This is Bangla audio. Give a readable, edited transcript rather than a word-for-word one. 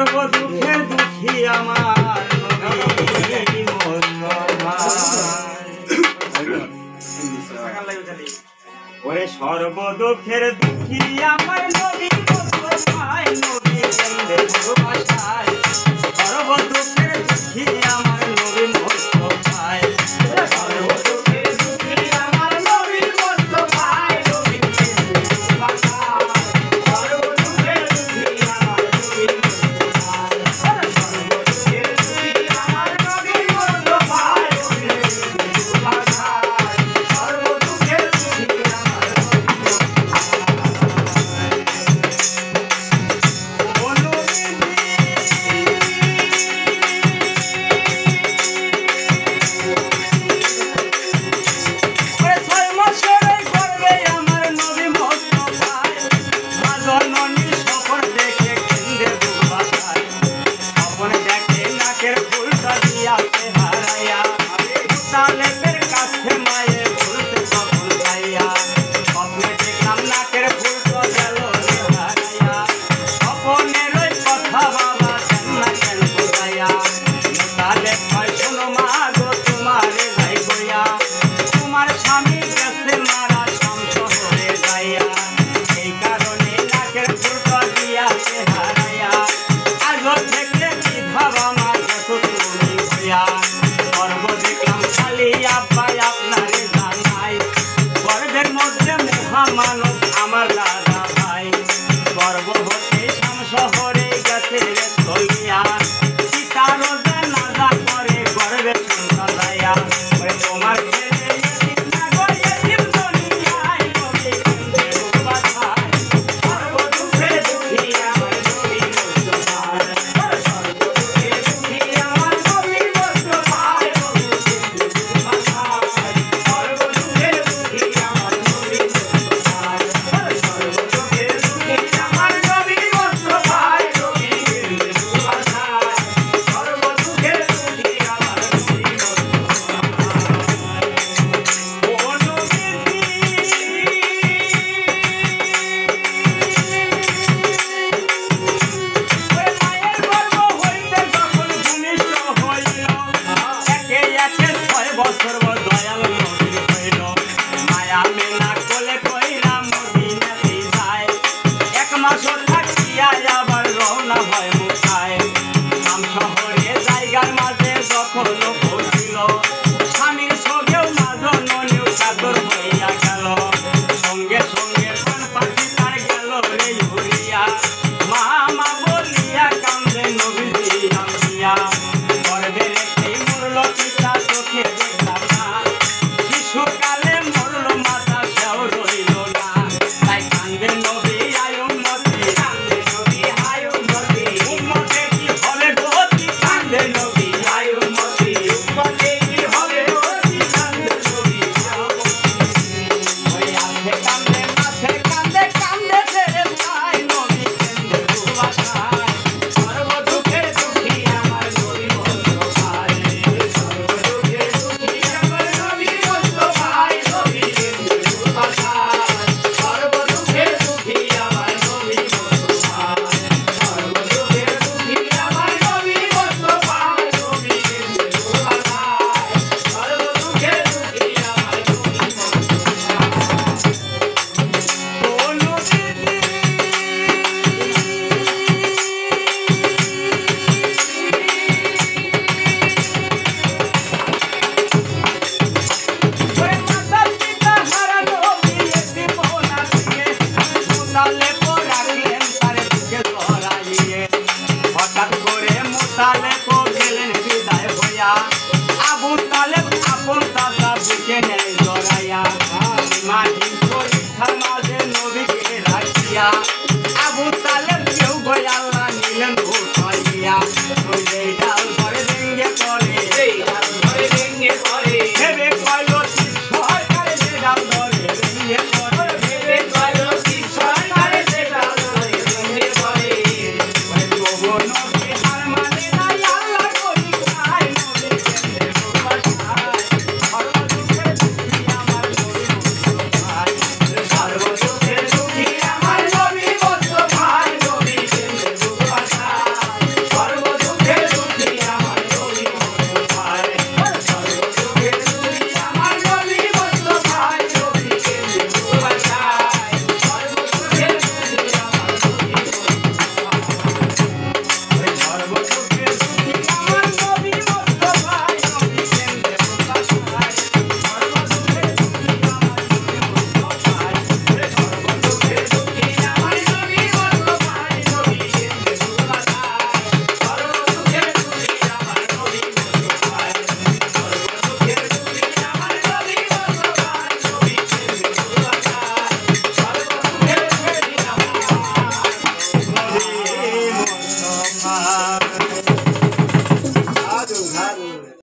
সর্ব দুঃখের দুঃখী আমার নবী মুস্তাফা। ওরে সর্ব দুঃখের দুঃখী আমার নবী মুস্তাফা, নবী কেন্দ্রে ভাষায় সর্ব দুঃখের দুঃখী আমার নবী মুস্তাফা, সর্ব দুঃখের দুঃখী আমার নবী মুস্তাফা, নবী কেন্দ্রে ভাষায় সর্ব দুঃখের দুঃখী আমার নবী মুস্তাফা, সর্ব দুঃখের দুঃখী আমার নবী মুস্তাফা, নবী কেন্দ্রে ভাষায় সর্ব দুঃখের দুঃখী আমার মানব আমার দাদা ভাই গর্ভবতী শাম শহরে গেছে চলিয়া সীতারো জানাজা করে গর্বে সন্তান দায়া তোমার ছেলে না গয়ে জীব দুনিয়ায় নবী কেন্দ্রে ভাষায় সর্ব দুঃখের দুঃখী আমার নবী মুস্তাফা, সর্ব দুঃখের দুঃখী আমার নবী মুস্তাফা, নবী কেন্দ্রে ভাষায় সর্ব দুঃখের দুঃখী আমার নবী স্বামীর সঙ্গেও মাজনীয় চাদর হইয়া গেল সঙ্গে সঙ্গে প্রাণ পাখি তার গেল রে উড়িয়া মামা বলিয়া কান্দে নবীজি নামিয়া গর্ভে রেখে মরল পিতা চোখে দেখলাম না শিশুকালে মরল মাতা সেও রইল না তাই কান্দে নবী আয় উম্মতি কান্দে নবী আয় উম্মতি উম্মতে কি হবে গতি কান্দে নবী আয় উম্মতি উম্মতে কি হবে গতি কান্দে নবী ওই আছে কান্দে মাথে কান্দে কান্দে ছেড়ে যায় নবী কেন্দ্রে ভাষায় সর্ব দুঃখের দুঃখী আমার নবী মুস্তাফা, সর্ব দুঃখের দুঃখী আমার নবী মুস্তাফা, নবী কেন্দ্রে ভাষায় সর্ব দুঃখের দুঃখী আমার নবী মুস্তাফা, সর্ব দুঃখের দুঃখী আমার নবী মুস্তাফা, নবী কেন্দ্রে ভাষায় সর্ব দুঃখের দুঃখী আমার নবী হঠাৎ করে মোতালেব গেলেন বিদায় হইয়া আবু তালেব আপন দাদা বুকে নেয় জড়াইয়া মাঝির পরীক্ষার মাঝে নবীকে রাখিয়া আবু তালেব কেউ গই আল্লাহ নিলেন উঠাইয়া ওই ডাল ধরে ভেঙ্গে পড়ে ডাল ধরে ভেঙ্গে পড়ে ভেবে কইল সরকারে যে ডাল ধরে ভেঙ্গে পড়ে ভেবে কইল সরকারে যে ডাল ধরে ভেঙ্গে পড়ে ওই তবু নবী হার মানে নাই আল্লাহ করি খায় নবী হুজুর